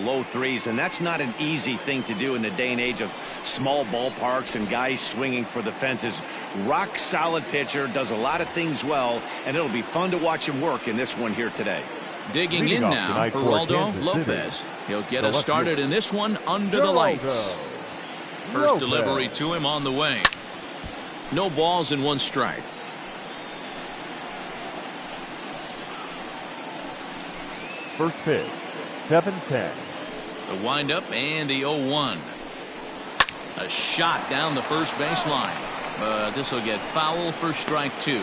low threes, and that's not an easy thing to do in the day and age of small ballparks and guys swinging for the fences. Rock solid pitcher, does a lot of things well, and it'll be fun to watch him work in this one here today. Digging in now, Geraldo Lopez. He'll get us started in this one under the lights. First delivery to him on the way. No balls and 1 strike. First pitch, 7-10. The windup and the 0-1. A shot down the first baseline, but this will get foul for strike 2.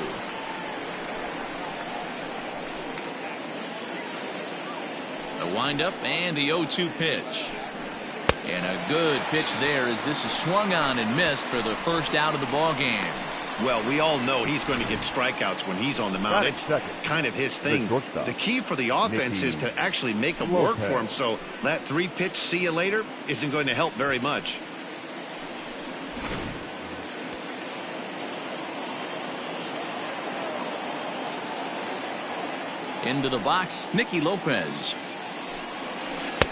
The windup and the 0-2 pitch. And a good pitch there as this is swung on and missed for the first out of the ball game. Well, we all know he's going to get strikeouts when he's on the mound. It's kind of his thing. The key for the offense is to actually make them work for him. So that 3-pitch see you later isn't going to help very much. Into the box, Nicky Lopez.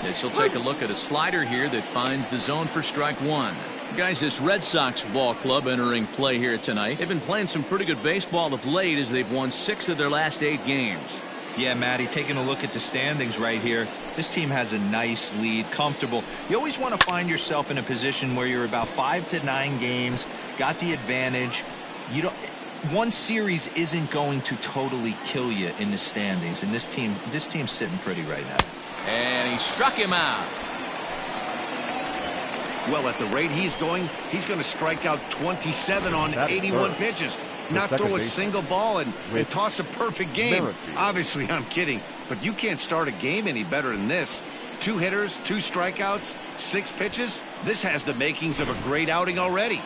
This will take a look at a slider here that finds the zone for strike 1. Guys, this Red Sox ball club entering play here tonight. They've been playing some pretty good baseball of late as they've won 6 of their last 8 games. Yeah, Matty, taking a look at the standings right here. This team has a nice lead, comfortable. You always want to find yourself in a position where you're about 5 to 9 games, got the advantage. You don't. One series isn't going to totally kill you in the standings, and this team's sitting pretty right now. And he struck him out. Well, at the rate he's going to strike out 27 on 81 pitches. Not throw a single ball and toss a perfect game. Obviously, I'm kidding, but you can't start a game any better than this. 2 hitters, 2 strikeouts, 6 pitches. This has the makings of a great outing already.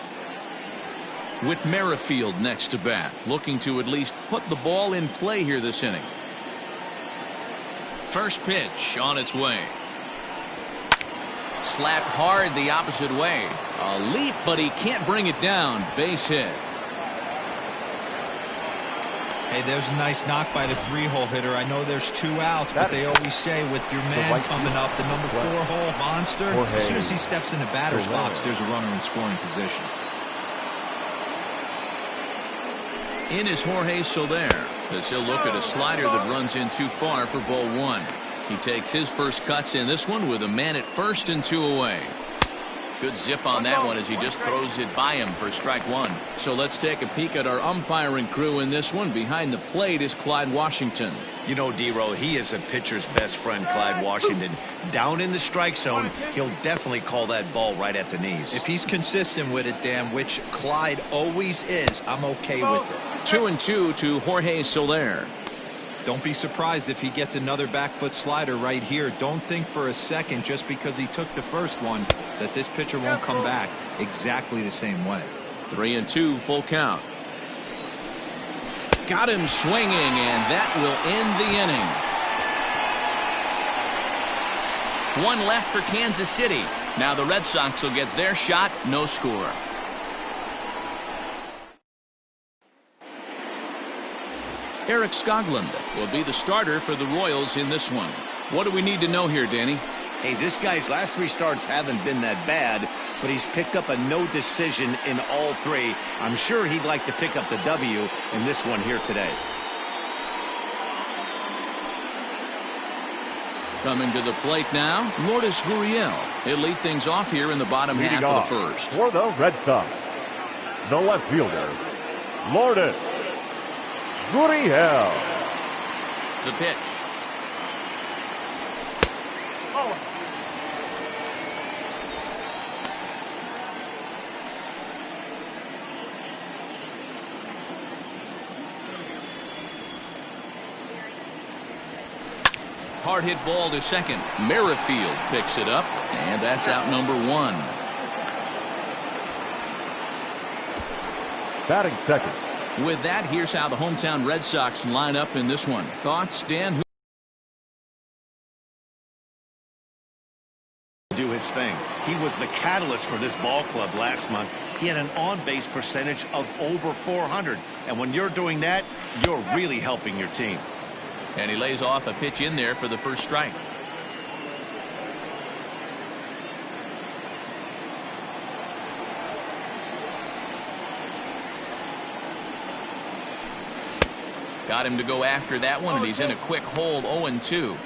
With Merrifield next to bat, looking to at least put the ball in play here this inning. First pitch on its way. Slapped hard the opposite way. A leap, but he can't bring it down. Base hit. Hey, there's a nice knock by the 3-hole hitter. I know there's 2 outs, but they always say with your man coming up, the number 4-hole monster, as soon as he steps in the batter's box, there's a runner in scoring position. In is Jorge Soler, as he'll look at a slider that runs in too far for ball 1. He takes his first cuts in this one with a man at first and 2 away. Good zip on that one as he just throws it by him for strike 1. So let's take a peek at our umpiring crew in this one. Behind the plate is Clyde Washington. You know, D-Row, he is a pitcher's best friend, Clyde Washington. Down in the strike zone, he'll definitely call that ball right at the knees. If he's consistent with it, Dan, which Clyde always is, I'm okay with it. 2-2 to Jorge Soler. Don't be surprised if he gets another back foot slider right here. Don't think for a second, just because he took the first one, that this pitcher won't come back exactly the same way. 3-2, full count. Got him swinging, and that will end the inning. 1 left for Kansas City. Now the Red Sox will get their shot, no score. Eric Skoglund will be the starter for the Royals in this one. What do we need to know here, Danny? Hey, this guy's last 3 starts haven't been that bad, but he's picked up a no decision in all 3. I'm sure he'd like to pick up the W in this one here today. Coming to the plate now, Lourdes Gurriel. He'll lead things off here in the bottom half of the first. For the Red Sox, the left fielder, Lourdes Gurriel. The pitch. Hard hit ball to second. Merrifield picks it up, and that's out number 1. Batting second. With that, here's how the hometown Red Sox line up in this one. Thoughts, Dan? Do his thing. He was the catalyst for this ball club last month. He had an on-base percentage of over 400. And when you're doing that, you're really helping your team. And he lays off a pitch in there for the first strike. Got him to go after that one, and he's in a quick hole, 0-2.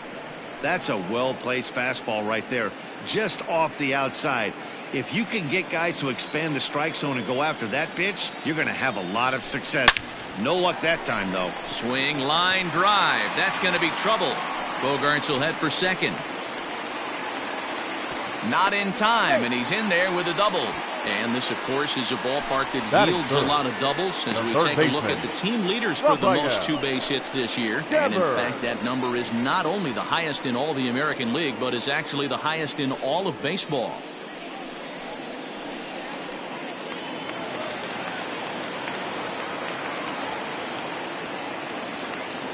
That's a well-placed fastball right there, just off the outside. If you can get guys to expand the strike zone and go after that pitch, you're going to have a lot of success. No luck that time, though. Swing, line, drive. That's going to be trouble. Bogaerts will head for second. Not in time, and he's in there with a double. And this, of course, is a ballpark that yields a lot of doubles as we take a look at the team leaders for the most two-base hits this year. And, in fact, that number is not only the highest in all the American League, but is actually the highest in all of baseball.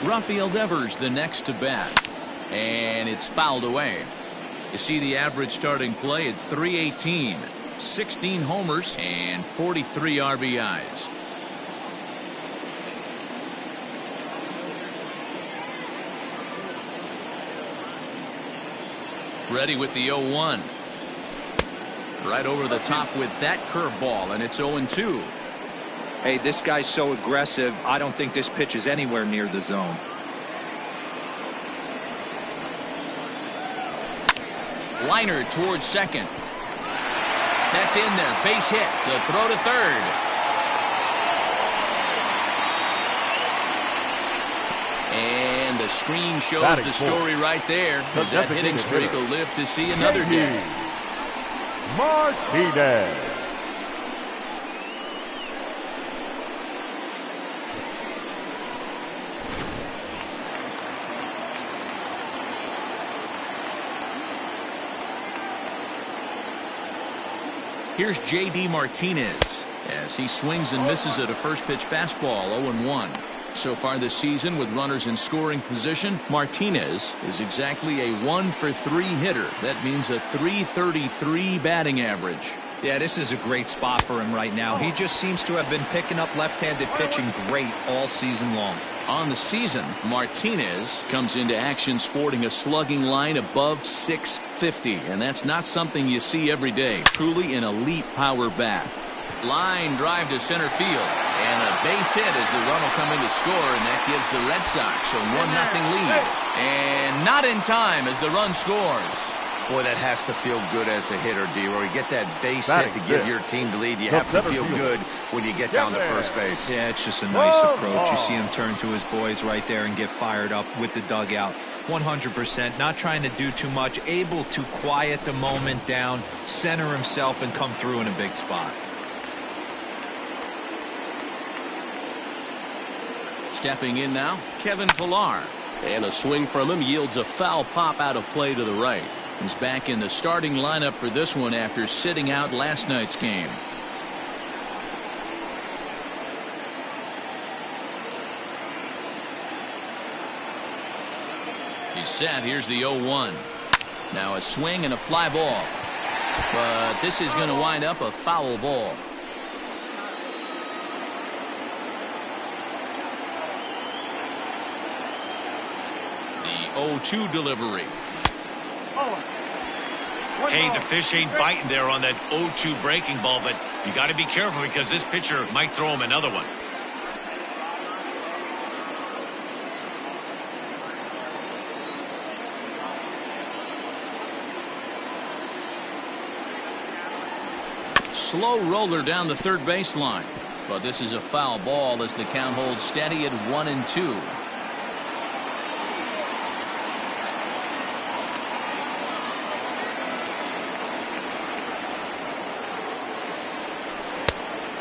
Rafael Devers the next to bat. And it's fouled away. You see the average starting play at .318. 16 homers and 43 RBIs. Ready with the 0-1. Right over the top with that curveball, and it's 0-2. Hey, this guy's so aggressive. I don't think this pitch is anywhere near the zone. Liner towards second. That's in there. Base hit. The throw to third. And the screen shows the story right there. As that hitting streak will live to see another day. Martinez. Here's J.D. Martinez as he swings and misses at a first pitch fastball, 0-1. So far this season, with runners in scoring position, Martinez is exactly a 1-for-3 hitter. That means a .333 batting average. Yeah, this is a great spot for him right now. He just seems to have been picking up left-handed pitching great all season long. On the season, Martinez comes into action sporting a slugging line above .650, and that's not something you see every day. Truly an elite power bat. Line drive to center field, and a base hit as the run will come in to score, and that gives the Red Sox a 1-0 lead. And not in time as the run scores. Boy, that has to feel good as a hitter, D-Roy. You get that base hit to give your team the lead. You have to feel good when you get down to first base. Yeah, it's just a nice approach. You see him turn to his boys right there and get fired up with the dugout. 100%, not trying to do too much, able to quiet the moment down, center himself, and come through in a big spot. Stepping in now, Kevin Pillar. And a swing from him yields a foul pop out of play to the right. He's back in the starting lineup for this one after sitting out last night's game. He's set. Here's the 0-1. Now a swing and a fly ball. But this is going to wind up a foul ball. The 0-2 delivery. Hey, the fish ain't biting there on that 0-2 breaking ball, but you got to be careful because this pitcher might throw him another one. Slow roller down the third baseline, but this is a foul ball as the count holds steady at 1-2.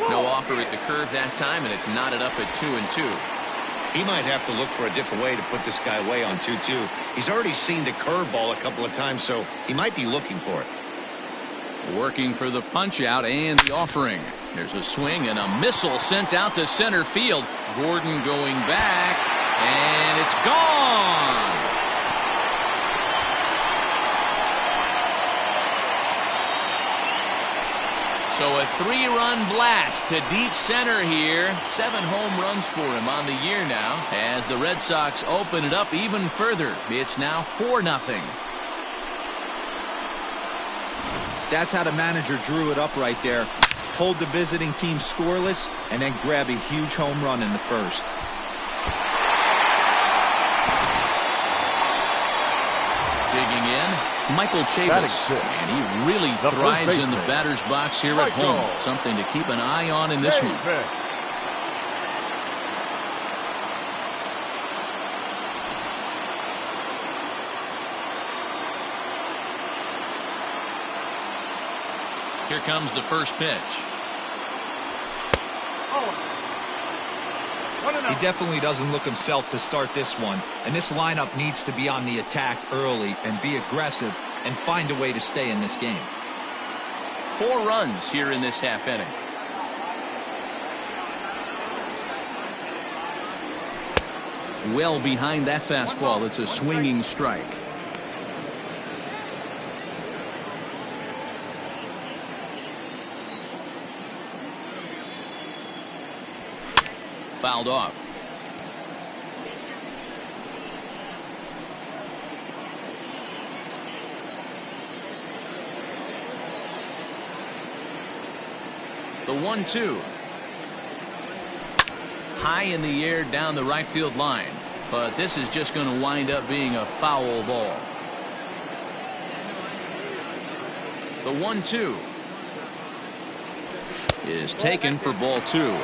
No offer at the curve that time, and it's knotted up at 2-2. He might have to look for a different way to put this guy away on 2-2. He's already seen the curveball a couple of times, so he might be looking for it. Working for the punch out and the offering. There's a swing and a missile sent out to center field. Gordon going back, and it's gone. So a 3-run blast to deep center here. 7 home runs for him on the year now as the Red Sox open it up even further. It's now 4-0. That's how the manager drew it up right there. Hold the visiting team scoreless and then grab a huge home run in the first. Michael Chavis, and he really thrives in the batter's box here at home. Something to keep an eye on in this one. Here comes the first pitch. He definitely doesn't look himself to start this one, and this lineup needs to be on the attack early and be aggressive and find a way to stay in this game. 4 runs here in this half inning. Well behind that fastball. It's a swinging strike. Fouled off. The 1-2. High in the air down the right field line, but this is just going to wind up being a foul ball. The 1-2 is taken for ball 2.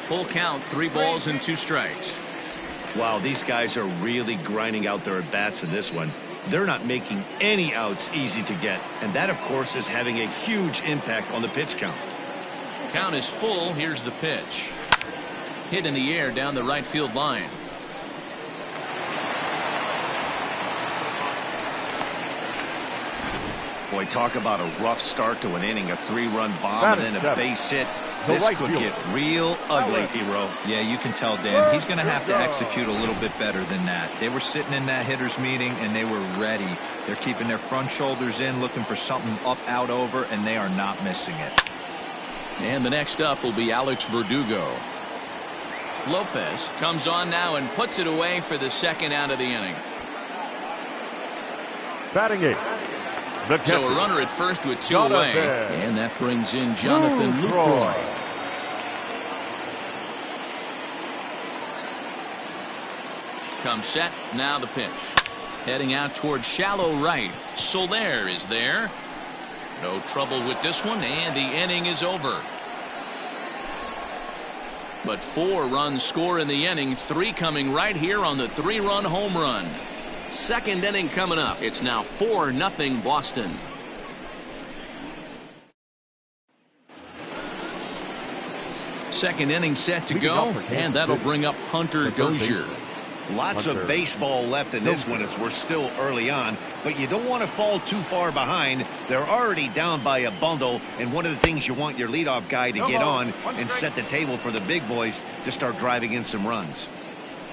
Full count, 3 balls and 2 strikes. Wow, these guys are really grinding out their at-bats in this one. They're not making any outs easy to get, and that, of course, is having a huge impact on the pitch count. Count is full. Here's the pitch. Hit in the air down the right field line. Boy, talk about a rough start to an inning, a 3-run bomb, and then a base hit. This could get real ugly, Hero. Yeah, you can tell, Dan. He's going to have to execute a little bit better than that. They were sitting in that hitters meeting, and they were ready. They're keeping their front shoulders in, looking for something up, out, over, and they are not missing it. And the next up will be Alex Verdugo. Lopez comes on now and puts it away for the second out of the inning. Batting 8. So a runner at first with 2 away, and that brings in Jonathan Lucroy. Comes set, now the pitch. Heading out towards shallow right. Soler is there. No trouble with this one, and the inning is over. But 4 runs score in the inning, 3 coming right here on the 3-run home run. Second inning coming up. It's now 4-0 Boston. Second inning set to go, and that'll bring up Hunter Dozier. Lots of baseball left in this one as we're still early on, but you don't want to fall too far behind. They're already down by a bundle, and one of the things you want your leadoff guy to get on and set the table for the big boys to start driving in some runs.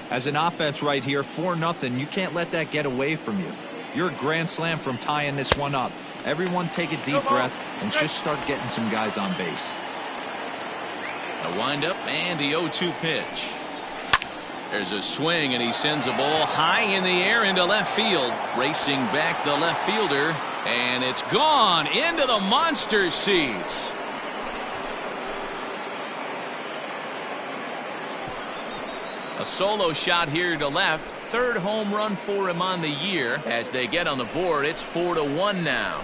As an offense right here, 4-0, you can't let that get away from you. You're a grand slam from tying this one up. Everyone take a deep breath and just start getting some guys on base. A windup and the 0-2 pitch. There's a swing, and he sends a ball high in the air into left field. Racing back the left fielder, and it's gone into the monster seats. A solo shot here to left. 3rd home run for him on the year. As they get on the board, it's 4-1 now.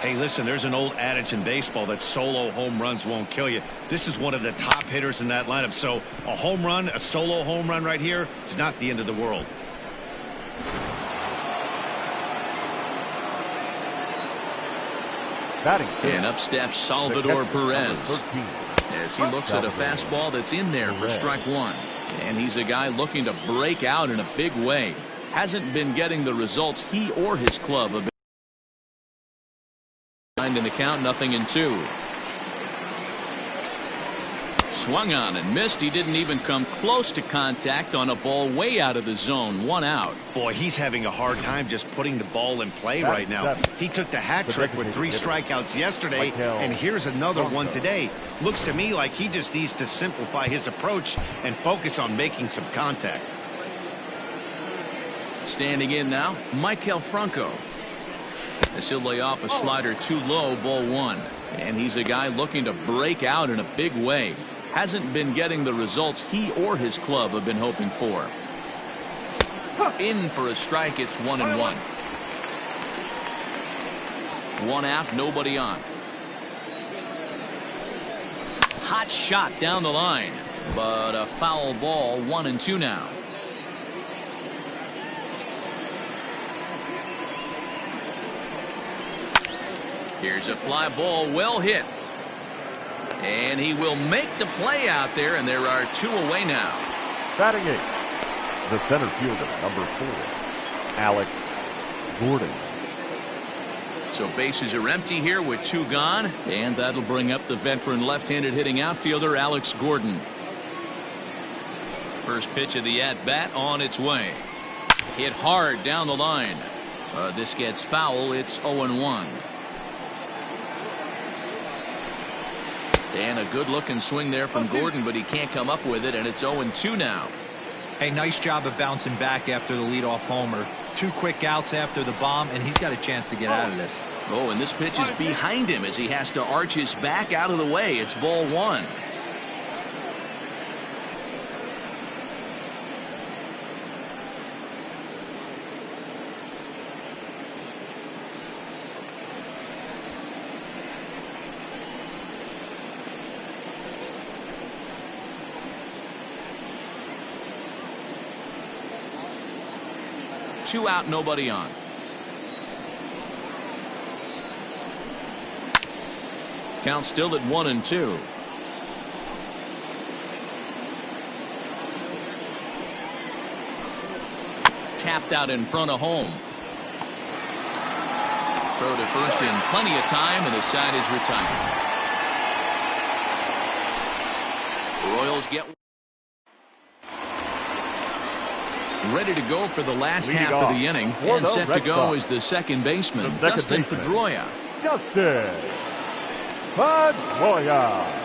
Hey, listen, there's an old adage in baseball that solo home runs won't kill you. This is one of the top hitters in that lineup. So a home run, a solo home run right here, is not the end of the world. And up steps Salvador Perez as he looks at a fastball that's in there for strike 1. And he's a guy looking to break out in a big way. Hasn't been getting the results he or his club have been. In the count, 0-2. Swung on and missed. He didn't even come close to contact on a ball way out of the zone. 1 out. Boy, he's having a hard time just putting the ball in play right now. He took the hat trick with 3 strikeouts yesterday, and here's another one today. Looks to me like he just needs to simplify his approach and focus on making some contact. Standing in now, Maikel Franco. As he'll lay off a slider too low, ball one. And he's a guy looking to break out in a big way. Hasn't been getting the results he or his club have been hoping for. In for a strike, it's 1-1. One out, nobody on. Hot shot down the line, but a foul ball, 1-2 now. Here's a fly ball, well hit. And he will make the play out there, and there are two away now. Batting eighth, the center fielder, number 4, Alex Gordon. So bases are empty here with two gone, and that'll bring up the veteran left-handed hitting outfielder Alex Gordon. First pitch of the at-bat on its way. Hit hard down the line. This gets foul. It's 0-1. And a good-looking swing there from Gordon, but he can't come up with it, and it's 0-2 now. Hey, nice job of bouncing back after the leadoff homer. 2 quick outs after the bomb, and he's got a chance to get out of this. Oh, and this pitch is behind him as he has to arch his back out of the way. It's ball one. Two out, nobody on. Count still at 1-2. Tapped out in front of home. Throw to first in plenty of time, and the side is retired. Royals get ready to go for the last half of the inning, and set to go is the second baseman, Dustin Pedroia. Dustin Pedroia.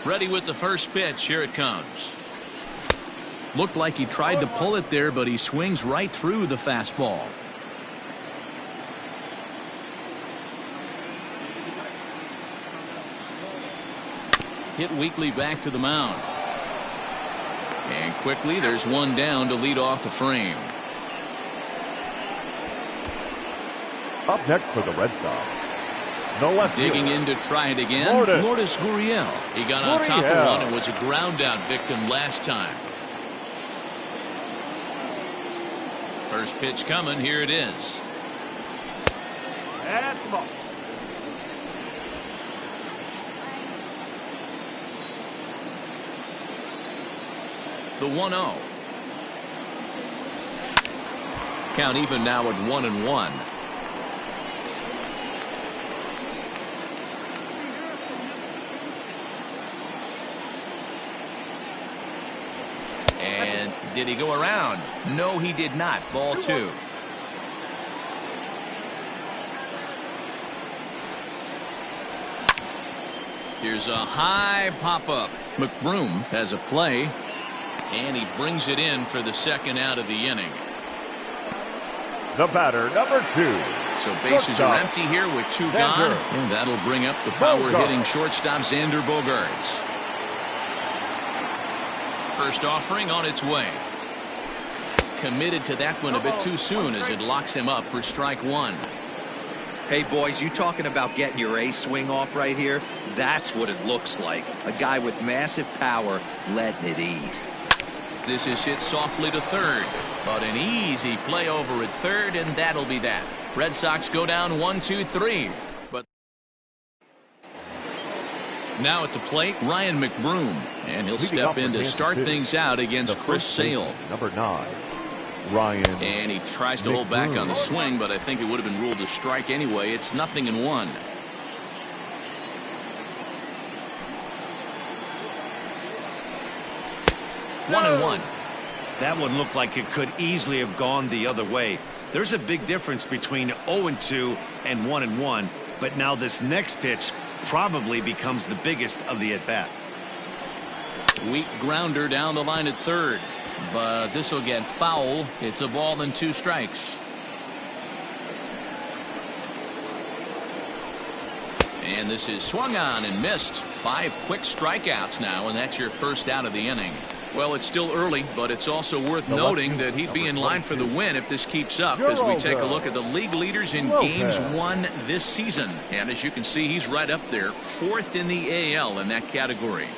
Ready with the first pitch. Here it comes. Looked like he tried to pull it there, but he swings right through the fastball. Hit weakly back to the mound. And quickly there's one down to lead off the frame. Up next for the Red Sox, the left digging fielder, in to try it again. Lourdes Gurriel. He got on top of one and was a ground out victim last time. First pitch coming. Here it is. And ball. The 1-0. Count even now at 1-1. And did he go around? No, he did not. Ball 2. Here's a high pop-up. McBroom has a play, and he brings it in for the second out of the inning. The batter, number 2. So bases are empty here with two gone, and that'll bring up the power-hitting shortstop Xander Bogaerts. First offering on its way. Committed to that one a bit too soon as it locks him up for strike one. Hey, boys, you talking about getting your ace swing off right here? That's what it looks like. A guy with massive power letting it eat. This is hit softly to third, but an easy play over at third, and that'll be that. Red Sox go down 1-2-3. But now at the plate, Ryan McBroom, and he'll step in to start things out against Chris Sale. Number 9, Ryan. And he tries to hold back on the swing, but I think it would have been ruled a strike anyway. It's 0-1. One. That one looked like it could easily have gone the other way. There's a big difference between 0-2 and 1-1, but now this next pitch probably becomes the biggest of the at-bat. Weak grounder down the line at third, but this will get foul. It's a ball and 2 strikes. And this is swung on and missed. 5 quick strikeouts now, and that's your first out of the inning. Well, it's still early, but it's also worth noting that he'd be in line for the win if this keeps up, as we take a look at the league leaders in games won this season. And as you can see, he's right up there, 4th in the AL in that category.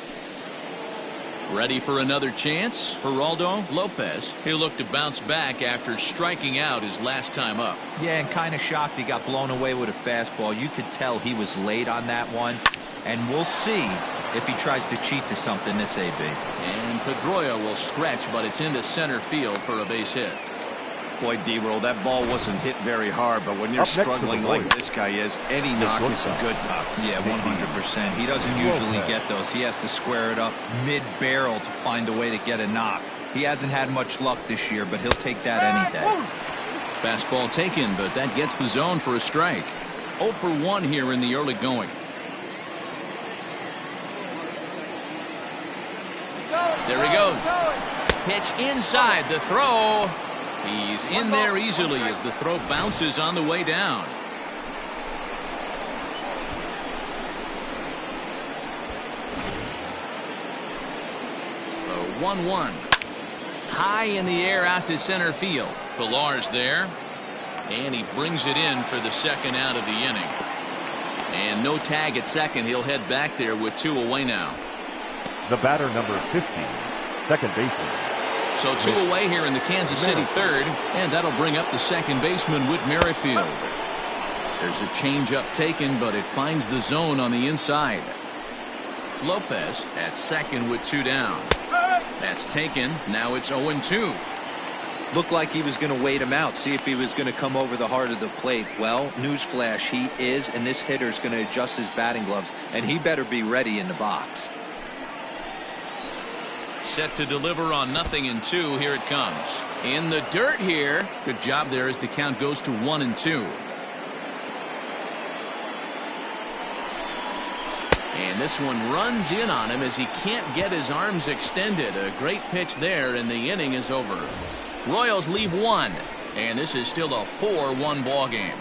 Ready for another chance? Geraldo Lopez. He'll look to bounce back after striking out his last time up. Yeah, and kind of shocked he got blown away with a fastball. You could tell he was late on that one. And we'll see if he tries to cheat to something this AB. And Pedroia will stretch, but it's into center field for a base hit. Boy, D-Roll, that ball wasn't hit very hard, but when you're struggling like this guy is, any knock is a good knock. Yeah, 100%. He doesn't usually get those. He has to square it up mid-barrel to find a way to get a knock. He hasn't had much luck this year, but he'll take that any day. Fastball taken, but that gets the zone for a strike. 0 for 1 here in the early going. There he goes. Pitch inside the throw. He's in there easily as the throw bounces on the way down. The 1-1. High in the air out to center field. Pilar's there. And he brings it in for the second out of the inning. And no tag at second. He'll head back there with 2 away now. The batter, number 15, second baseman. So 2 away here in the Kansas City third, and that'll bring up the second baseman, Whit Merrifield. There's a changeup taken, but it finds the zone on the inside. Lopez at second with 2 down. That's taken. Now it's 0-2. Looked like he was going to wait him out, see if he was going to come over the heart of the plate. Well, newsflash, he is, and this hitter's going to adjust his batting gloves, and he better be ready in the box. Set to deliver on 0-2. Here it comes. In the dirt here. Good job there as the count goes to 1-2. And this one runs in on him as he can't get his arms extended. A great pitch there, and the inning is over. Royals leave 1, and this is still a 4-1 ball game.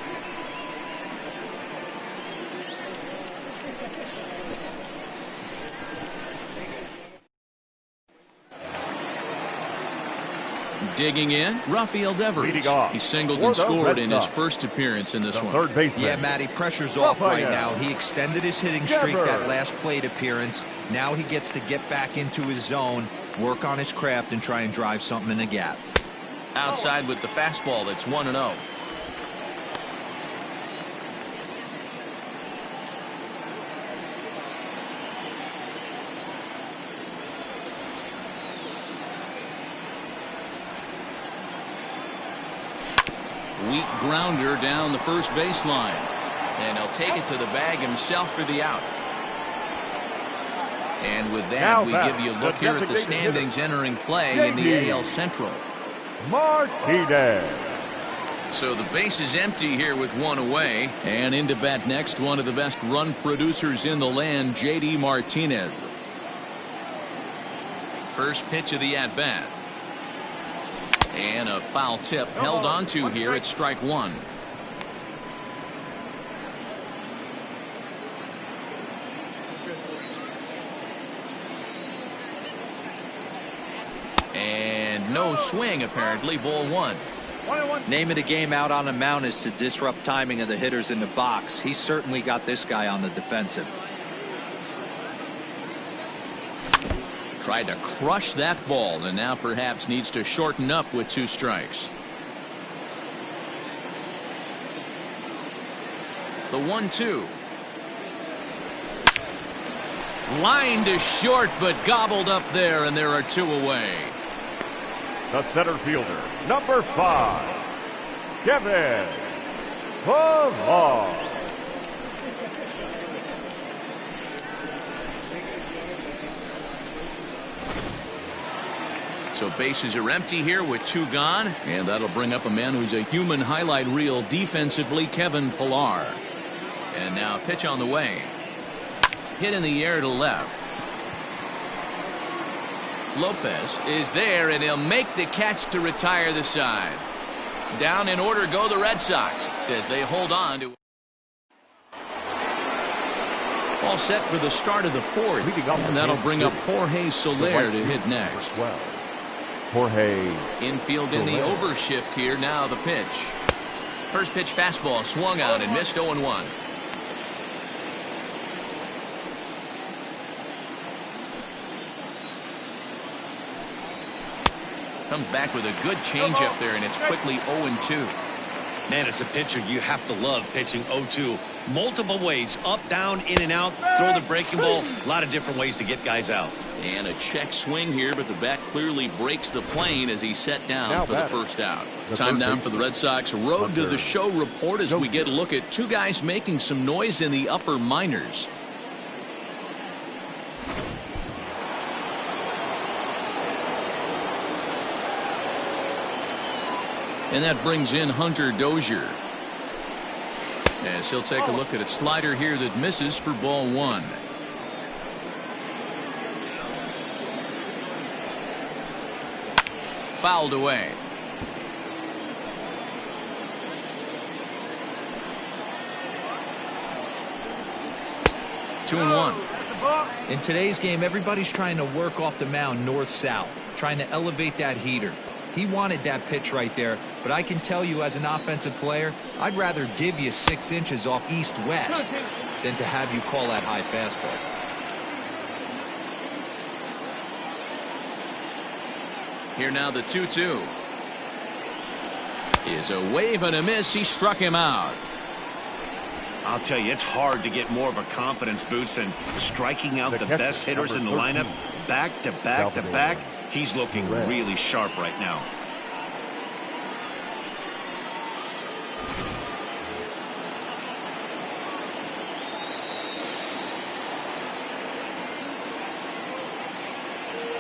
Digging in, Rafael Devers. He singled and scored in his first appearance in this one. Third baseman. Yeah, Matty, pressure's off right now. He extended his hitting streak that last plate appearance. Now he gets to get back into his zone, work on his craft, and try and drive something in the gap. Outside with the fastball. That's 1-0. Weak grounder down the first baseline, and he'll take it to the bag himself for the out. And with that, we give you a look here at the standings entering play in the AL Central. Martinez. So the base is empty here with 1 away, and into bat next, one of the best run producers in the land, JD Martinez. First pitch of the at bat. And a foul tip held onto here at strike 1. And no swing, apparently. Ball 1. Name of the game out on the mound is to disrupt timing of the hitters in the box. He certainly got this guy on the defensive. Tried to crush that ball, and now perhaps needs to shorten up with 2 strikes. The 1-2. Line to short, but gobbled up there, and there are 2 away. The center fielder, number 5, Kevin Pillar. So bases are empty here with 2 gone, and that'll bring up a man who's a human highlight reel defensively, Kevin Pillar. And now pitch on the way. Hit in the air to left. Lopez is there, and he'll make the catch to retire the side. Down in order go the Red Sox as they hold on to. All set for the start of the 4th, and that'll bring up Jorge Soler to hit next. Jorge. Infield in the overshift here. Now the pitch. First pitch fastball swung on and missed 0-1. Comes back with a good changeup there, and it's quickly 0-2. Man, as a pitcher, you have to love pitching 0-2. Multiple ways, up, down, in and out, throw the breaking ball. A lot of different ways to get guys out. And a check swing here, but the bat clearly breaks the plane as he's set down for the first out. Time now for the Red Sox Road to the Show report as we get a look at 2 guys making some noise in the upper minors. And that brings in Hunter Dozier. As he'll take a look at a slider here that misses for ball 1. Fouled away. Two and 1. In today's game, everybody's trying to work off the mound north-south, trying to elevate that heater. He wanted that pitch right there, but I can tell you as an offensive player, I'd rather give you 6 inches off east-west than to have you call that high fastball. Here now the 2-2. Is a wave and a miss. He struck him out. I'll tell you, it's hard to get more of a confidence boost than striking out the best hitters in the lineup. Back to back to back. He's looking really sharp right now.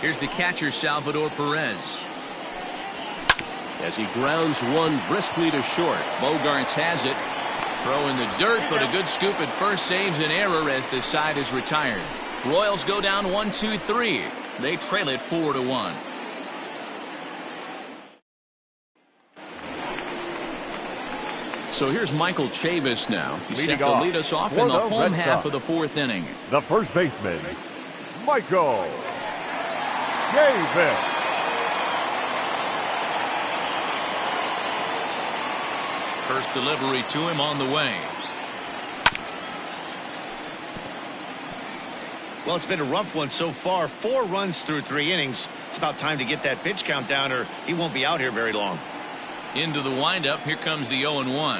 Here's the catcher, Salvador Perez. As he grounds one briskly to short. Bogaerts has it. Throw in the dirt, but a good scoop at first saves an error as the side is retired. Royals go down 1-2-3. They trail it 4-1. So here's Michael Chavis now. He's set to lead us off in the home half of the 4th inning. The first baseman, Michael Chavis. First delivery to him on the way. Well, it's been a rough one so far. 4 runs through 3 innings. It's about time to get that pitch count down or he won't be out here very long. Into the windup. Here comes the 0-1.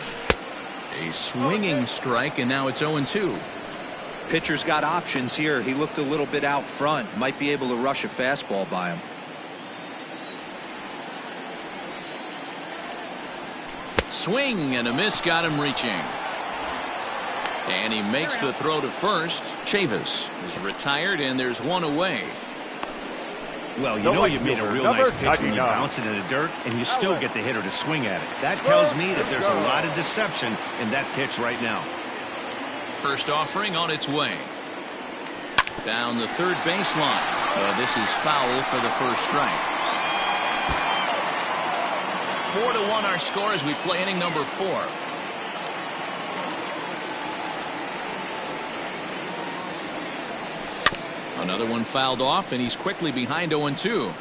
A swinging strike, and now it's 0-2. Pitcher's got options here. He looked a little bit out front. Might be able to rush a fastball by him. Swing and a miss got him reaching. And he makes the throw to first. Chavis is retired, and there's 1 away. Well, you know you made a real nice pitch when you bounce it in the dirt, and you still get the hitter to swing at it. That tells me that there's a lot of deception in that pitch right now. First offering on its way. Down the third baseline. This is foul for the first strike. 4-1 our score as we play inning number 4. Another one fouled off, and he's quickly behind 0-2.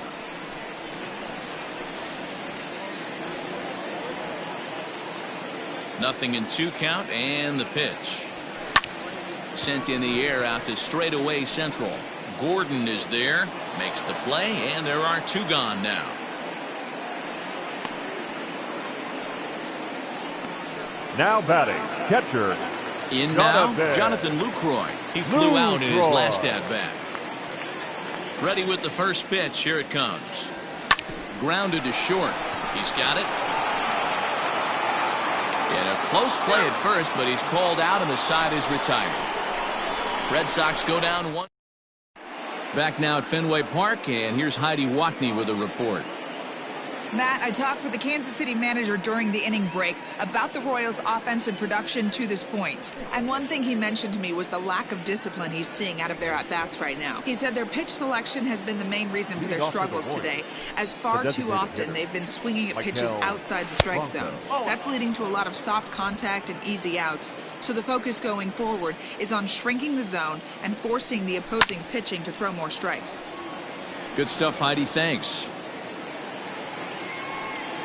Nothing in 2 count, and the pitch. Sent in the air out to straightaway central. Gordon is there, makes the play, and there are 2 gone now. Now batting, catcher. In now, Jonathan Lucroy. He flew out in his last at-bat. Ready with the first pitch. Here it comes. Grounded to short. He's got it. And a close play at first, but he's called out and the side is retired. Red Sox go down 1. Back now at Fenway Park, and here's Heidi Watney with a report. Matt, I talked with the Kansas City manager during the inning break about the Royals' offensive production to this point. And one thing he mentioned to me was the lack of discipline he's seeing out of their at-bats right now. He said their pitch selection has been the main reason for their struggles today, as far too often they've been swinging at pitches outside the strike zone. That's leading to a lot of soft contact and easy outs. So the focus going forward is on shrinking the zone and forcing the opposing pitching to throw more strikes. Good stuff, Heidi. Thanks.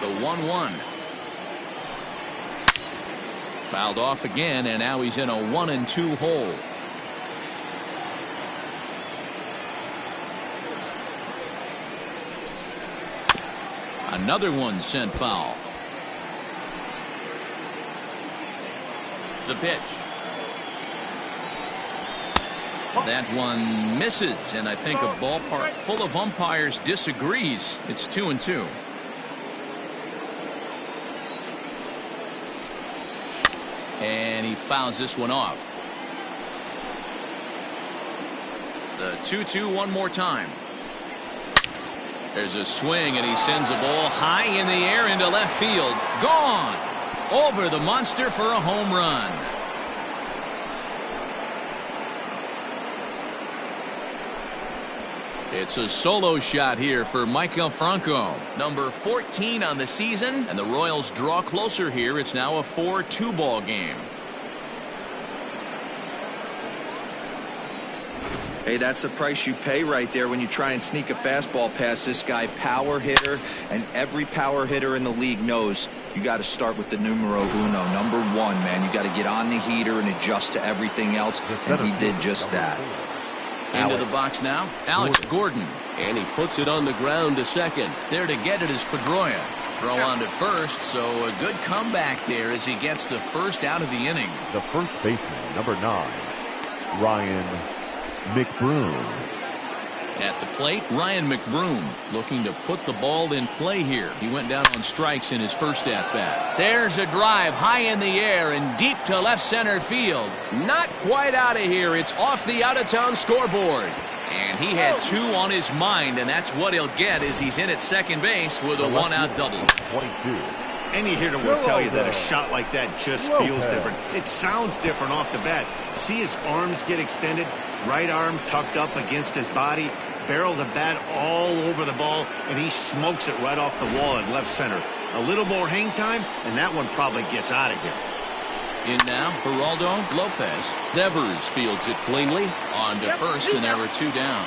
The 1-1. Fouled off again, and now he's in a 1-2 hole. Another one sent foul. The pitch. That one misses, and I think a ballpark full of umpires disagrees. It's 2-2. And he fouls this one off. The 2-2 one more time. There's a swing, and he sends a ball high in the air into left field. Gone! Over the monster for a home run. It's a solo shot here for Maikel Franco, number 14 on the season, and the Royals draw closer here. It's now a 4-2 ball game. Hey, that's the price you pay right there when you try and sneak a fastball past this guy. Power hitter, and every power hitter in the league knows you got to start with the numero uno, number 1, man. You got to get on the heater and adjust to everything else, and he did just that. Into the box now, Alex Gordon. And he puts it on the ground to second. There to get it is Pedroia. Throw on to first, so a good comeback there as he gets the first out of the inning. The first baseman, number 9, Ryan McBroom. At the plate, Ryan McBroom looking to put the ball in play here. He went down on strikes in his first at-bat. There's a drive high in the air and deep to left center field. Not quite out of here. It's off the out-of-town scoreboard. And he had 2 on his mind, and that's what he'll get as he's in at second base with a one-out double. 22. Any hitter will tell you that a shot like that just feels different. It sounds different off the bat. See his arms get extended, right arm tucked up against his body, barrel the bat all over the ball, and he smokes it right off the wall in left center. A little more hang time, and that one probably gets out of here. In now, Geraldo Lopez. Devers fields it cleanly. On to first, and there are 2 down.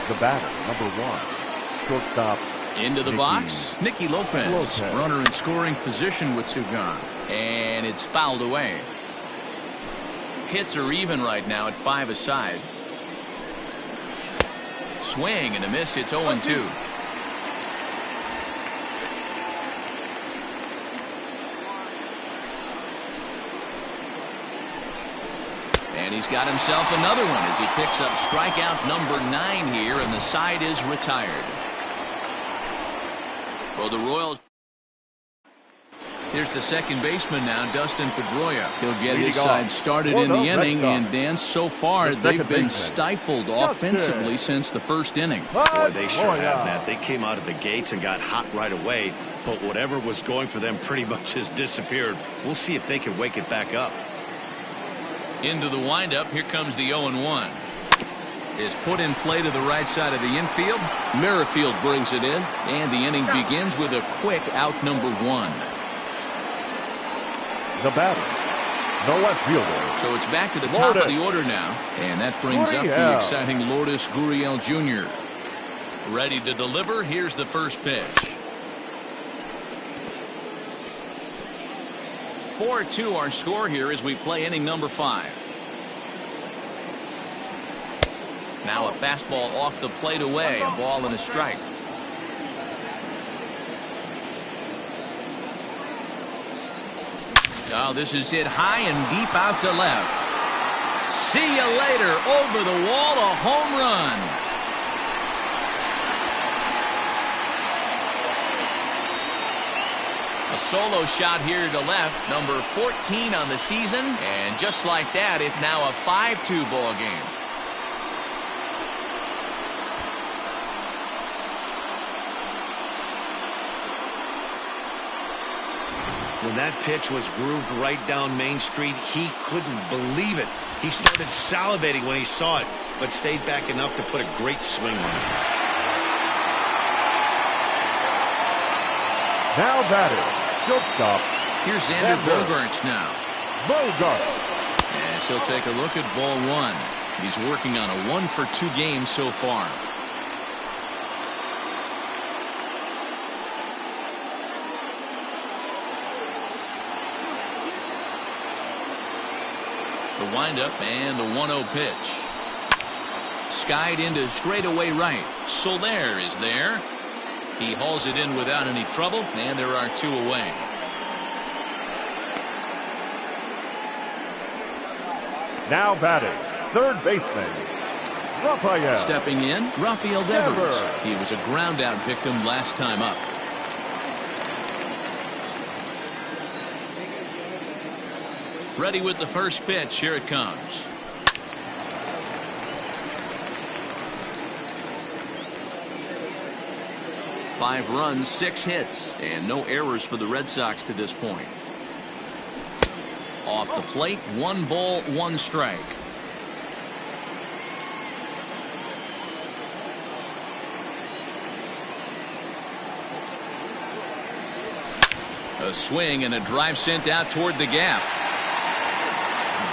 The batter, number 1, shortstop. Into the box, Nicky Lopez. Runner in scoring position with 2 gone. And it's fouled away. Hits are even right now at 5 aside. Swing and a miss. It's 0-2. And he's got himself another one as he picks up strikeout number 9 here, and the side is retired. For the Royals, here's the second baseman now, Dustin Pedroia. He'll get his side started in the inning, and Dan, so far they've been stifled offensively since the first inning. Boy, they sure have, Matt. They came out of the gates and got hot right away, but whatever was going for them pretty much has disappeared. We'll see if they can wake it back up. Into the windup, here comes the 0-1. Is put in play to the right side of the infield. Merrifield brings it in, and the inning begins with a quick out number 1. The batter, the left fielder. So it's back to the top of the order now, and that brings up the exciting Lourdes Gurriel Jr. Ready to deliver. Here's the first pitch. 4-2 our score here as we play inning number 5. Now a fastball off the plate away, a ball and a strike. Now this is hit high and deep out to left. See you later. Over the wall, a home run. A solo shot here to left, number 14 on the season, and just like that, it's now a 5-2 ball game. When that pitch was grooved right down Main Street, he couldn't believe it. He started salivating when he saw it, but stayed back enough to put a great swing on it. Now batting, shortstop. Here's Xander Bogaerts now. Bogaerts. And he'll take a look at ball one. He's working on a 1-for-2 game so far. The windup and the 1-0 pitch. Skied into straightaway right. Soler is there. He hauls it in without any trouble, and there are 2 away. Now batting, third baseman, Rafael. Stepping in, Rafael Devers. He was a ground out victim last time up. Ready with the first pitch. Here it comes. Five runs, 6 hits, and no errors for the Red Sox to this point. Off the plate, 1 ball, 1 strike. A swing and a drive sent out toward the gap.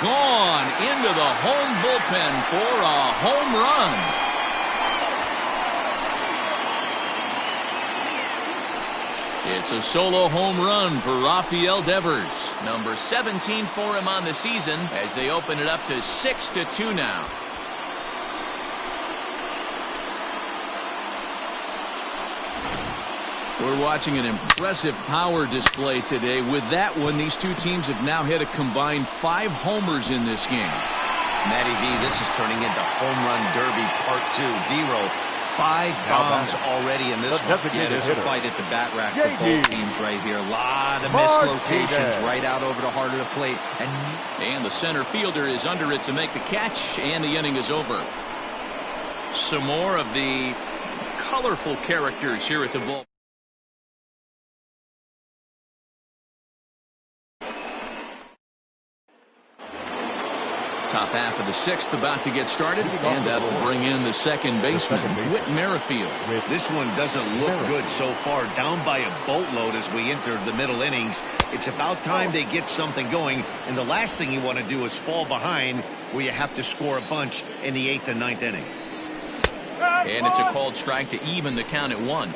Gone into the home bullpen for a home run. It's a solo home run for Rafael Devers. Number 17 for him on the season as they open it up to 6-2 now. We're watching an impressive power display today. With that one, these two teams have now hit a combined 5 homers in this game. Matty V, this is turning into home run derby part 2. D-Roll. 5 bombs already in this one. Yeah, there's a fight at the bat rack for both teams right here. A lot of mislocations right out over the heart of the plate. And the center fielder is under it to make the catch, and the inning is over. Some more of the colorful characters here at the ball. Top half of the 6th about to get started, and that'll bring in the second baseman, Whit Merrifield. This one doesn't look good so far. Down by a boatload as we enter the middle innings. It's about time they get something going, and the last thing you want to do is fall behind where you have to score a bunch in the 8th and 9th inning. And it's a called strike to even the count at 1.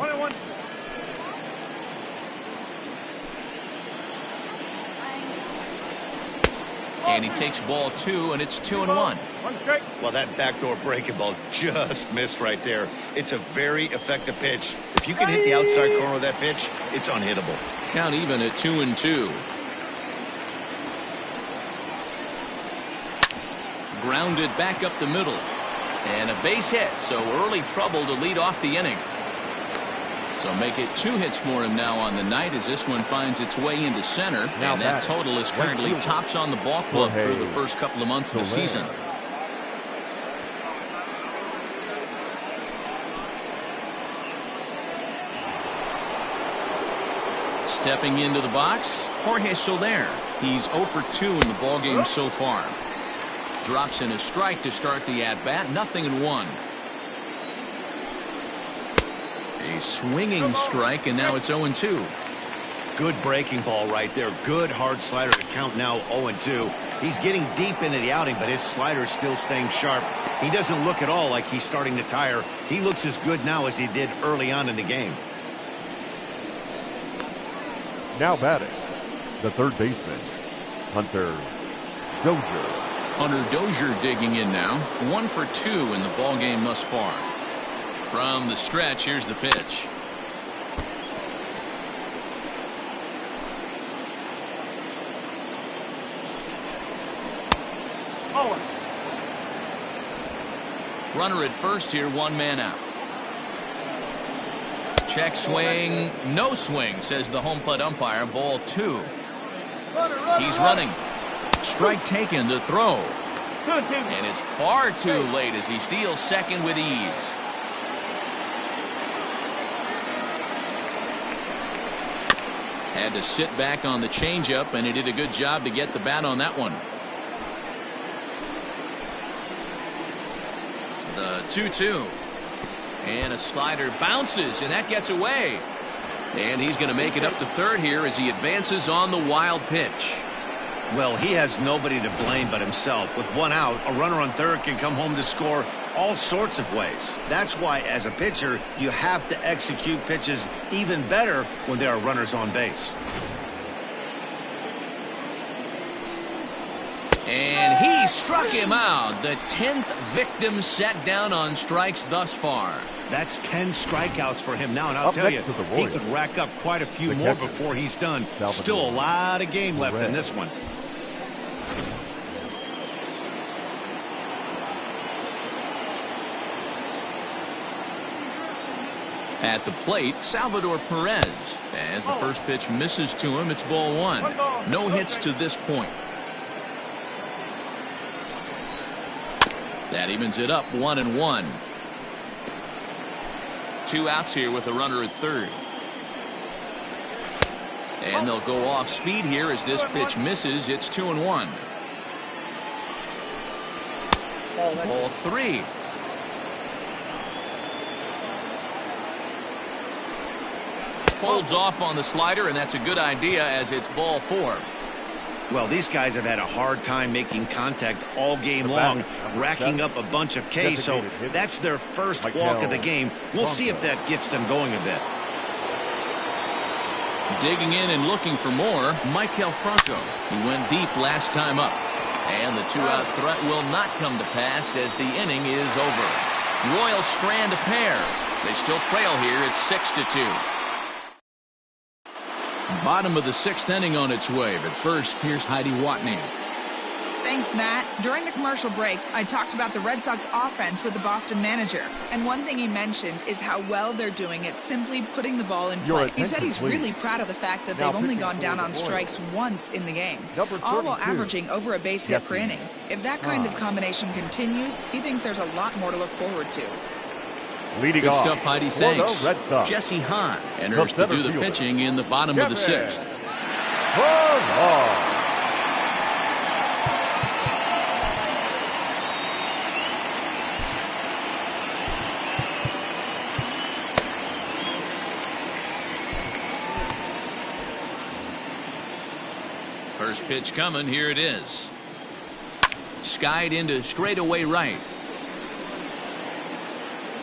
And he takes ball 2, and it's 2-1. Well, that backdoor breaking ball just missed right there. It's a very effective pitch. If you can hit the outside corner of that pitch, it's unhittable. Count even at 2-2. Grounded back up the middle. And a base hit, so early trouble to lead off the inning. So make it 2 hits for him now on the night as this one finds its way into center. And that total is currently tops on the ball club through the first couple of months of the season. Stepping into the box, Jorge Soler. He's 0 for 2 in the ballgame so far. Drops in a strike to start the at-bat, 0-1. A swinging strike, and now it's 0-2. Good breaking ball right there. Good hard slider to count now 0-2. He's getting deep into the outing, but his slider is still staying sharp. He doesn't look at all like he's starting to tire. He looks as good now as he did early on in the game. Now batting, the third baseman, Hunter Dozier. Hunter Dozier digging in now. 1 for 2 in the ballgame thus far. From the stretch, here's the pitch. Runner at first here, 1 man out. Check swing, no swing, says the home plate umpire. Ball 2. He's running. Strike taken, the throw. And it's far too late as he steals second with ease. Had to sit back on the changeup, and he did a good job to get the bat on that one. The 2-2. And a slider bounces, and that gets away. And he's going to make it up to third here as he advances on the wild pitch. Well, he has nobody to blame but himself. With one out, a runner on third can come home to score all sorts of ways. That's why, as a pitcher, you have to execute pitches even better when there are runners on base. And he struck him out. The 10th victim set down on strikes thus far. That's 10 strikeouts for him now, and I'll tell you, he could rack up quite a few more before he's done. Still a lot of game left in this one. At the plate, Salvador Perez. As the first pitch misses to him, it's ball 1. No hits to this point. That evens it up 1-1. 2 outs here with a runner at third. And they'll go off speed here as this pitch misses. It's 2-1. Ball 3. Holds off on the slider, and that's a good idea as it's ball 4. Well, these guys have had a hard time making contact all game long, racking up a bunch of Ks, so that's their first walk of the game. We'll see if that gets them going a bit. Digging in and looking for more, Maikel Franco. He went deep last time up. And the 2-out threat will not come to pass as the inning is over. Royals strand a pair. They still trail here. It's 6-2. Bottom of the 6th inning on its way, but first, here's Heidi Watney. Thanks, Matt. During the commercial break, I talked about the Red Sox offense with the Boston manager. And one thing he mentioned is how well they're doing at simply putting the ball in play. He said he's really proud of the fact that they've only gone down on strikes once in the game, all while averaging over a base hit per inning. If that kind of combination continues, he thinks there's a lot more to look forward to. Leading Good off stuff, Heidi. Thanks. Jesse Hahn enters to do the pitching in the bottom of the 6th. First pitch coming. Here it is. Skied into straightaway right.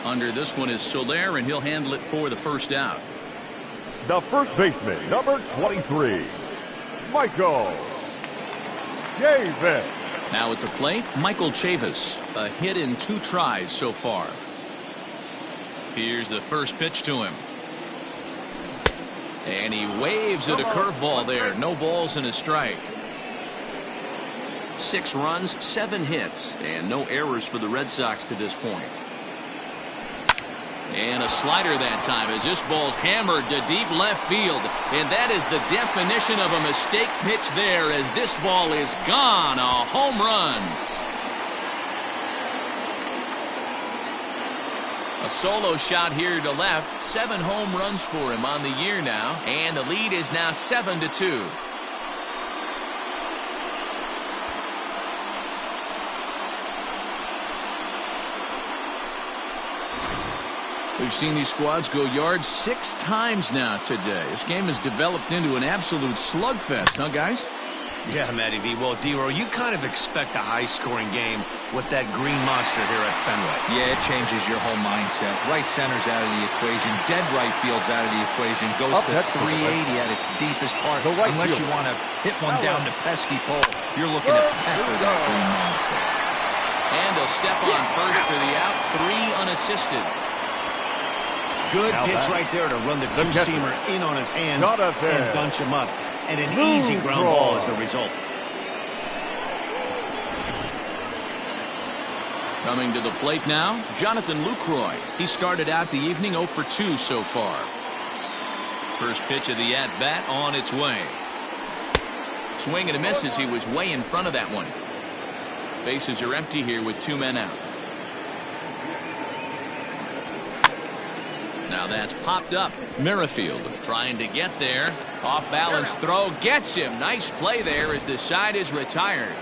Under this one is Soler, and he'll handle it for the first out. The first baseman, number 23, Michael Chavis. Now at the plate, Michael Chavis. A hit in 2 tries so far. Here's the first pitch to him. And he waves at a curveball there. No balls and a strike. 6 runs, 7 hits, and no errors for the Red Sox to this point. And a slider that time as this ball's hammered to deep left field. And that is the definition of a mistake pitch there as this ball is gone. A home run. A solo shot here to left. 7 home runs for him on the year now. And the lead is now 7-2. We've seen these squads go yards 6 times now today. This game has developed into an absolute slugfest, huh, guys? Yeah, Matty V. Well, D-Row, you kind of expect a high-scoring game with that green monster here at Fenway. Yeah, it changes your whole mindset. Right center's out of the equation. Dead right field's out of the equation. Goes to 380 at its deepest part. Unless you want to hit one down to pesky pole, you're looking at pepper that green monster. And a step on first for the out. 3 unassisted. Good pitch right there to run the two-seamer in on his hands and bunch him up. And an easy ground ball is the result. Coming to the plate now, Jonathan Lucroy. He started out the evening 0 for 2 so far. First pitch of the at-bat on its way. Swing and a miss as he was way in front of that one. Bases are empty here with 2 men out. Now that's popped up. Merrifield trying to get there. Off balance throw gets him. Nice play there as the side is retired.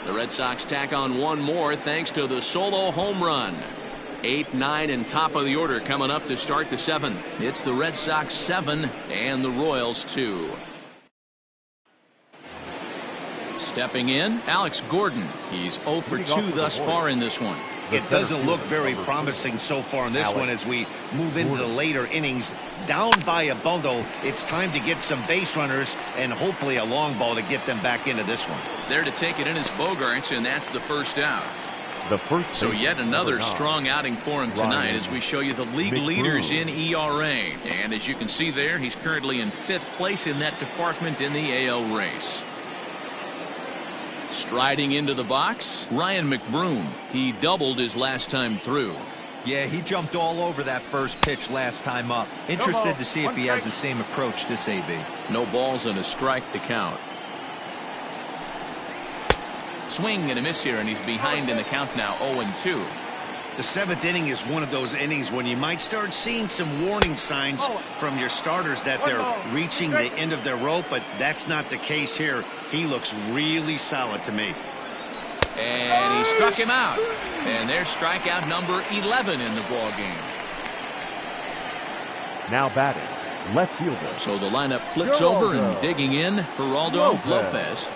The Red Sox tack on one more thanks to the solo home run. 8, 9, and top of the order coming up to start the 7th. It's the Red Sox 7 and the Royals 2. Stepping in, Alex Gordon. He's 0 for 2 thus far in this one. It doesn't look very promising so far in this one as we move into the later innings. Down by a bundle, it's time to get some base runners and hopefully a long ball to get them back into this one. There to take it in is Bogaerts, and that's the first out. So yet another strong outing for him tonight as we show you the league leaders in ERA. And as you can see there, he's currently in 5th place in that department in the AL race. Striding into the box, Ryan McBroom. He doubled his last time through. Yeah, he jumped all over that first pitch last time up. Interested to see if he has the same approach this AB. No balls and a strike to count. Swing and a miss here, and he's behind in the count now, 0-2. The 7th inning is one of those innings when you might start seeing some warning signs from your starters that they're reaching the end of their rope, but that's not the case here. He looks really solid to me. And he struck him out. And there's strikeout number 11 in the ball game. Now batting, left fielder. So the lineup flips over and digging in, Geraldo Lopez.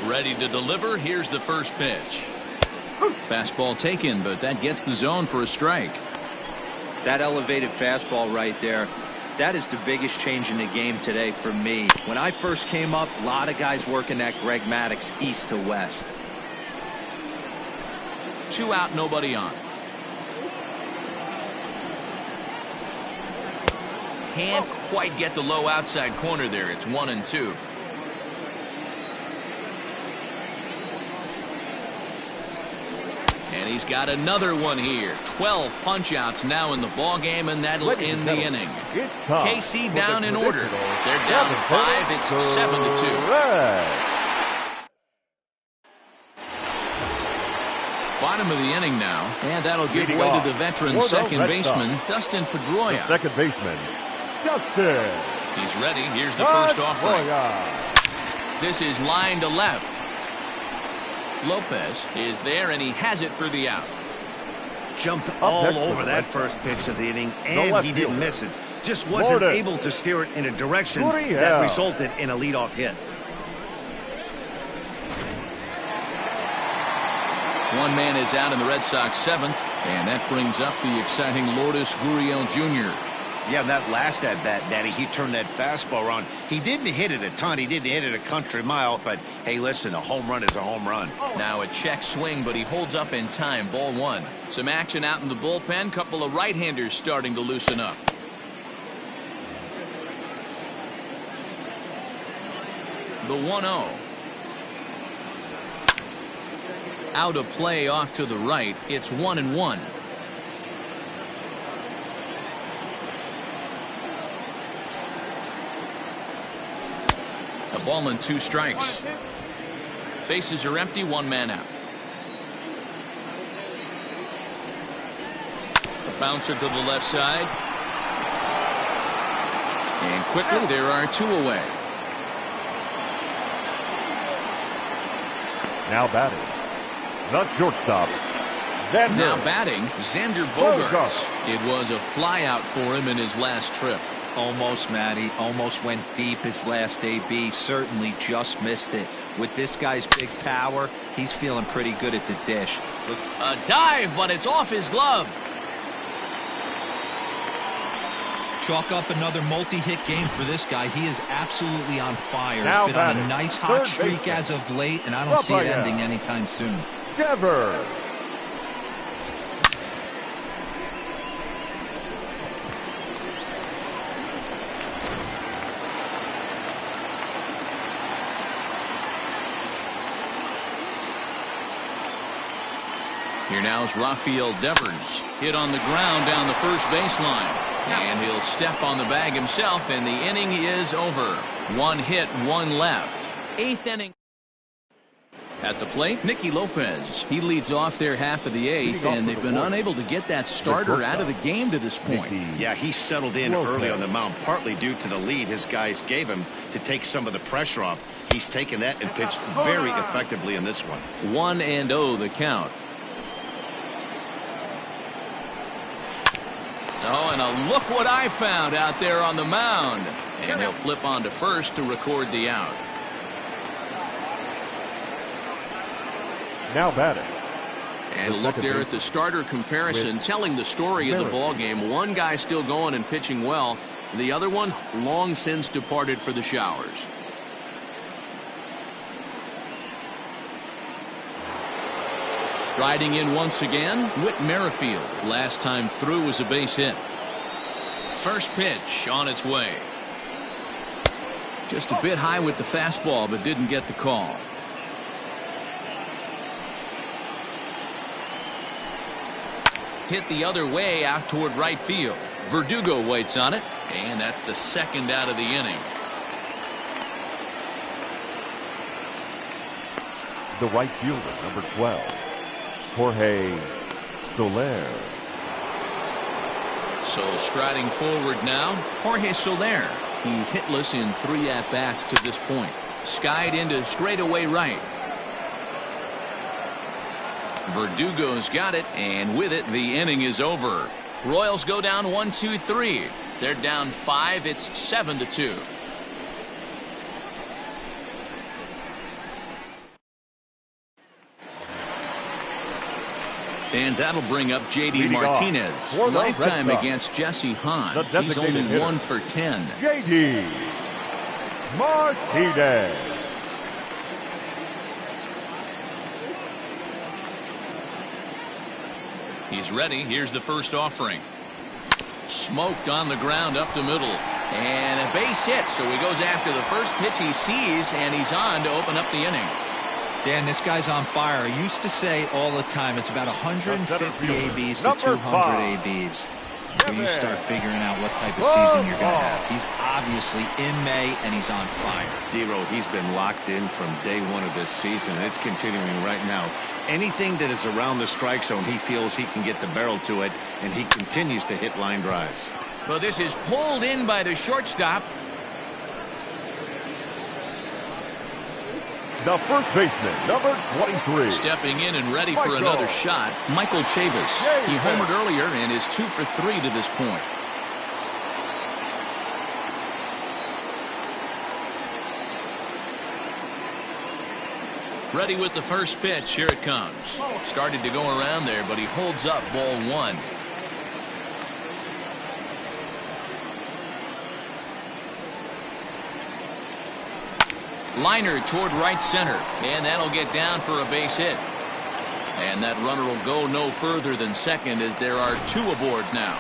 Ready to deliver. Here's the first pitch. Fastball taken, but that gets the zone for a strike. That elevated fastball right there, that is the biggest change in the game today for me. When I first came up, a lot of guys working that Greg Maddux east to west. 2 out, nobody on. Can't quite get the low outside corner there. It's 1-2. And he's got another one here. 12 punch-outs now in the ball game, and that'll end the inning. KC down in order. They're down 5. It's 7-2. Bottom of the inning now, and that'll give way to the veteran second baseman, Dustin Pedroia. Second baseman, Dustin. He's ready. Here's the first offering. This is line to left. Lopez is there, and he has it for the out. Jumped all over that first pitch of the inning, and he didn't miss it. Just wasn't able to steer it in a direction that resulted in a leadoff hit. One man is out in the Red Sox 7th, and that brings up the exciting Lourdes Gurriel Jr. Yeah, that last at-bat, Daddy, he turned that fastball around. He didn't hit it a ton. He didn't hit it a country mile, but hey, listen, a home run is a home run. Now a check swing, but he holds up in time. Ball 1. Some action out in the bullpen. Couple of right-handers starting to loosen up. The 1-0. Out of play off to the right. It's 1-1. A ball and 2 strikes. Bases are empty. 1 man out. A bouncer to the left side. And quickly there are 2 away. Now batting, not shortstop. Now batting, Xander Bogaerts. It was a flyout for him in his last trip. Almost, Matty. Almost went deep his last AB. Certainly just missed it. With this guy's big power, he's feeling pretty good at the dish. Look. A dive, but it's off his glove. Chalk up another multi-hit game for this guy. He is absolutely on fire. Now He's been on a nice hot streak as of late, and I don't see it ending anytime soon. Devers. Here now is Rafael Devers. Hit on the ground down the first baseline. And he'll step on the bag himself, and the inning is over. 1 hit, 1 left. 8th inning. At the plate, Nicky Lopez. He leads off their half of the 8th, and they've been unable to get that starter out of the game to this point. Yeah, he settled in early on the mound, partly due to the lead his guys gave him to take some of the pressure off. He's taken that and pitched very effectively in this one. 1-0 the count. Oh, and look what I found out there on the mound. And he'll flip on to first to record the out. Now batting. And look there at the starter comparison, telling the story of the ball game. One guy still going and pitching well. The other one long since departed for the showers. Striding in once again, Whit Merrifield. Last time through was a base hit. First pitch on its way. Just a bit high with the fastball, but didn't get the call. Hit the other way out toward right field. Verdugo waits on it, and that's the second out of the inning. The right fielder, number 12, Jorge Soler. So striding forward now, Jorge Soler. He's hitless in 3 at-bats to this point. Skied into straightaway right. Verdugo's got it, and with it, the inning is over. Royals go down 1-2-3. They're down 5. It's 7-2. And that'll bring up J.D. Martinez. Lifetime against Jesse Hahn. He's only 1 for 10. J.D. Martinez. He's ready. Here's the first offering. Smoked on the ground up the middle. And a base hit. So he goes after the first pitch he sees, and he's on to open up the inning. Dan, this guy's on fire. I used to say all the time it's about 150 ABs to 200 ABs. Where you start figuring out what type of season you're going to have. He's obviously in May, and he's on fire. D-Row, he's been locked in from day 1 of this season, and it's continuing right now. Anything that is around the strike zone, he feels he can get the barrel to it, and he continues to hit line drives. Well, this is pulled in by the shortstop. The first baseman, number 23. Stepping in and ready for another shot, Michael Chavis. He homered earlier and is 2 for 3 to this point. Ready with the first pitch. Here it comes. Started to go around there, but he holds up ball 1. Liner toward right center, and that'll get down for a base hit. And that runner will go no further than second as there are 2 aboard now.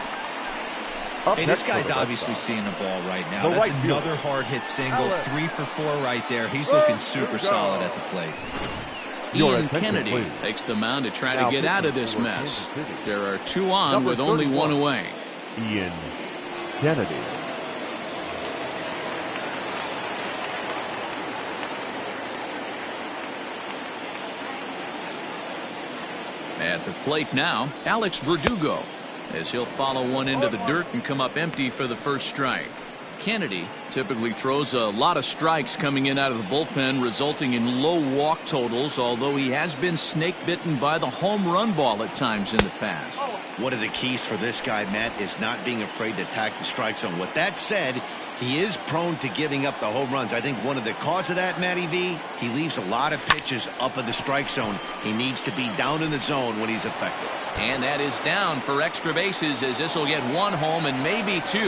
Hey, this guy's obviously seeing the ball right now. That's another hard hit single. 3 for 4 right there. He's looking super solid at the plate. Ian Kennedy takes the mound to try to get out of this mess. There are 2 on with only 1 away. Ian Kennedy. At the plate now, Alex Verdugo, as he'll follow one into the dirt and come up empty for the first strike. Kennedy typically throws a lot of strikes coming in out of the bullpen, resulting in low walk totals, although he has been snake bitten by the home run ball at times in the past. One of the keys for this guy, Matt, is not being afraid to attack the strike zone. With that said, he is prone to giving up the home runs. I think one of the cause of that, Matty V, he leaves a lot of pitches up in the strike zone. He needs to be down in the zone when he's effective. And that is down for extra bases, as this will get 1 home and maybe 2.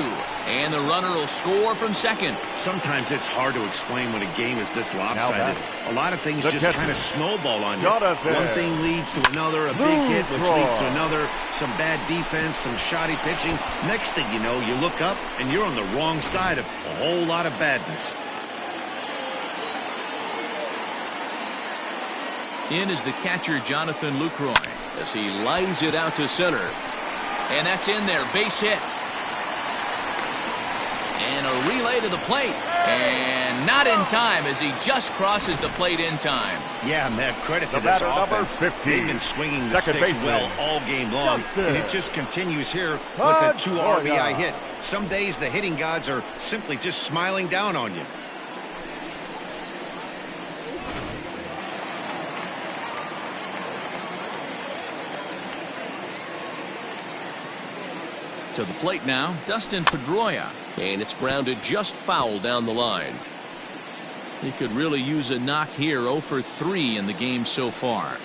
And the runner will score from second. Sometimes it's hard to explain when a game is this lopsided. A lot of things just kind of snowball on you. One thing leads to another, a big hit, which leads to another, some bad defense, some shoddy pitching. Next thing you know, you look up and you're on the wrong side of a whole lot of badness. In is the catcher, Jonathan Lucroy, as he lines it out to center. And that's in there, base hit. And a relay to the plate. And not in time as he just crosses the plate in time. Yeah, Matt, credit to this offense. They've been swinging the sticks well all game long, and it just continues here with the 2 RBI hit. Some days the hitting gods are simply just smiling down on you. To the plate now, Dustin Pedroia. And it's grounded just foul down the line. He could really use a knock here. 0 for 3 in the game so far.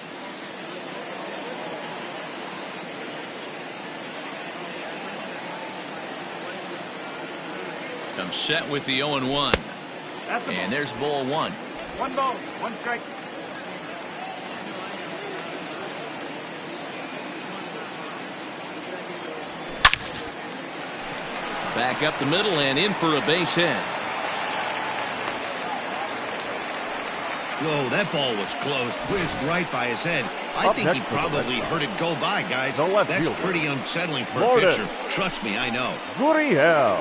Comes set with the 0-1. And there's ball 1. 1 ball, 1 strike. Back up the middle and in for a base hit. Whoa, that ball was close. Whizzed right by his head. I think he probably heard it go by, guys. That's pretty unsettling for a pitcher. Trust me, I know. Gurriel.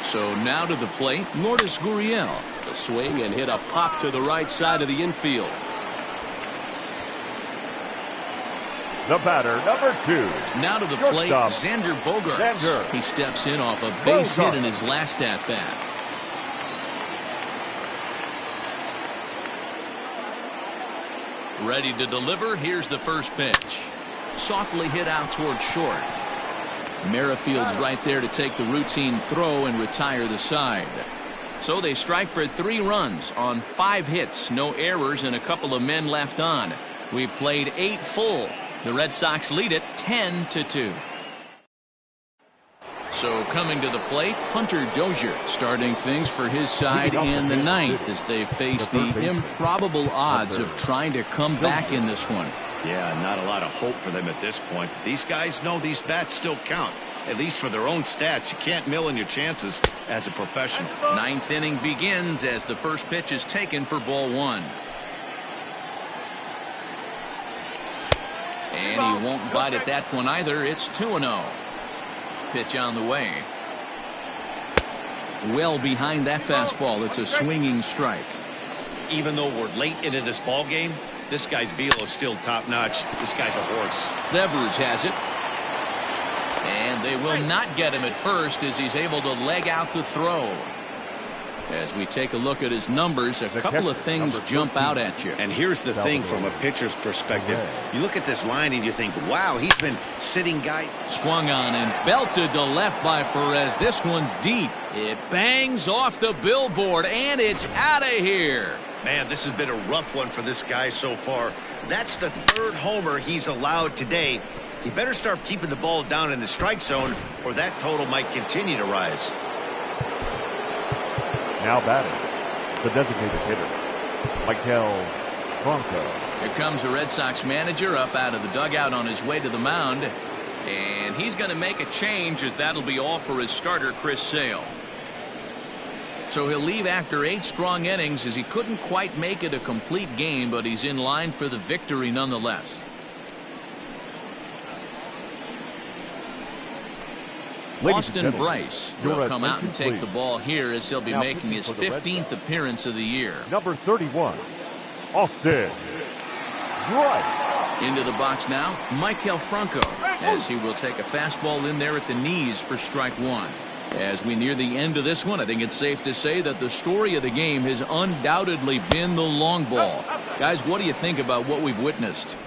So now to the plate, Lourdes Gurriel. A swing and hit a pop to the right side of the infield. The batter, number 2. Now to the plate, Xander Bogaerts. He steps in off a base hit in his last at-bat. Ready to deliver. Here's the first pitch. Softly hit out towards short. Merrifield's right there to take the routine throw and retire the side. So they strike for 3 runs on 5 hits, no errors, and a couple of men left on. We've played 8 full. The Red Sox lead it 10-2. So coming to the plate, Hunter Dozier starting things for his side in the 9th as they face the improbable odds of trying to come back in this one. Yeah, not a lot of hope for them at this point. But these guys know these bats still count, at least for their own stats. You can't mill in your chances as a professional. 9th inning begins as the first pitch is taken for ball 1. And he won't bite at that one either. It's 2-0. Pitch on the way. Well behind that fastball. It's a swinging strike. Even though we're late into this ball game, this guy's velo is still top-notch. This guy's a horse. Devers has it. And they will not get him at first as he's able to leg out the throw. As we take a look at his numbers, a couple of things jump out at you. And here's the thing from a pitcher's perspective. You look at this line and you think, wow, he's been sitting guy. Swung on and belted to left by Perez. This one's deep. It bangs off the billboard and it's out of here. Man, this has been a rough one for this guy so far. That's the 3rd homer he's allowed today. He better start keeping the ball down in the strike zone or that total might continue to rise. Now batting, the designated hitter, Maikel Franco. Here comes the Red Sox manager up out of the dugout on his way to the mound. And he's going to make a change as that'll be all for his starter, Chris Sale. So he'll leave after 8 strong innings as he couldn't quite make it a complete game, but he's in line for the victory nonetheless. Austin Bryce will come out and take the ball here as he'll be making his 15th appearance of the year. Number 31, Austin Bryce. Into the box now, Maikel Franco, as he will take a fastball in there at the knees for strike 1. As we near the end of this one, I think it's safe to say that the story of the game has undoubtedly been the long ball. Guys, what do you think about what we've witnessed?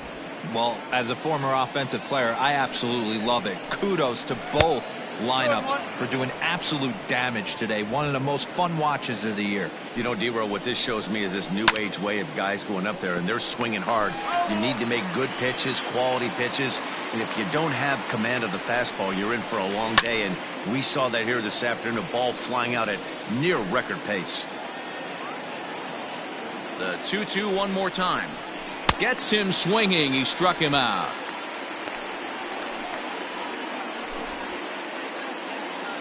Well, as a former offensive player, I absolutely love it. Kudos to both lineups for doing absolute damage today. One of the most fun watches of the year. You know, D-Row, what this shows me is this new age way of guys going up there and they're swinging hard. You need to make good pitches, quality pitches, and if you don't have command of the fastball, you're in for a long day, and we saw that here this afternoon, a ball flying out at near record pace. The 2-2 one more time. Gets him swinging. He struck him out.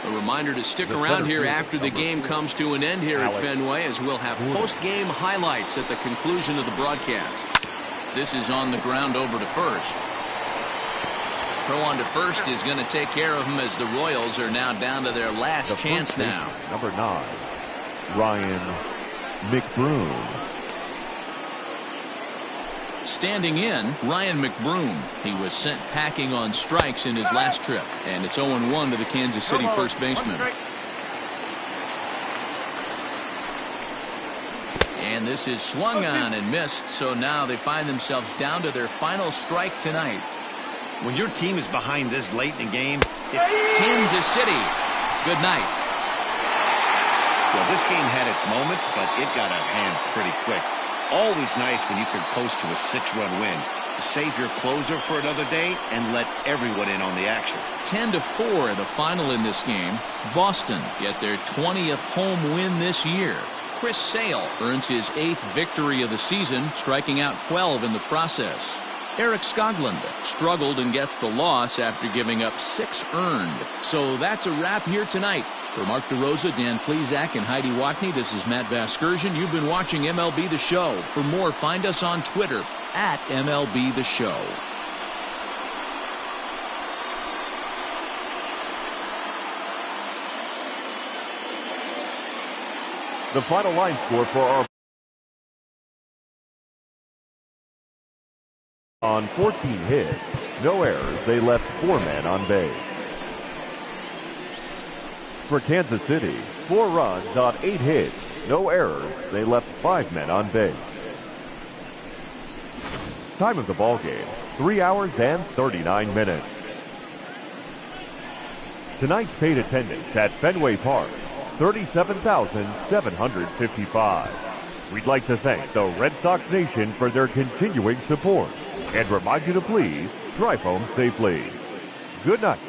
A reminder to stick around here after the game comes to an end here at Fenway, as we'll have post-game highlights at the conclusion of the broadcast. This is on the ground over to first. Throw on to first is going to take care of him, as the Royals are now down to their last chance now. Number 9, Ryan McBroom. Standing in, Ryan McBroom. He was sent packing on strikes in his last trip, and it's 0-1 to the Kansas City first baseman. And this is swung on and missed, so now they find themselves down to their final strike tonight. When your team is behind this late in the game, it's Kansas City. Good night. Well, this game had its moments, but it got out of hand pretty quick. Always nice when you can coast to a 6-run win. Save your closer for another day and let everyone in on the action. 10-4 the final in this game. Boston get their 20th home win this year. Chris Sale earns his 8th victory of the season, striking out 12 in the process. Eric Skoglund struggled and gets the loss after giving up 6 earned. So that's a wrap here tonight. For Mark DeRosa, Dan Plesac, and Heidi Watney, this is Matt Vasgersian. You've been watching MLB The Show. For more, find us on Twitter at MLB The Show. The final line score for our on 14 hits, no errors, they left 4 men on base. For Kansas City, 4 runs on 8 hits, no errors, they left 5 men on base. Time of the ball game, 3 hours and 39 minutes. Tonight's paid attendance at Fenway Park, 37,755. We'd like to thank the Red Sox Nation for their continuing support and remind you to please drive home safely. Good night.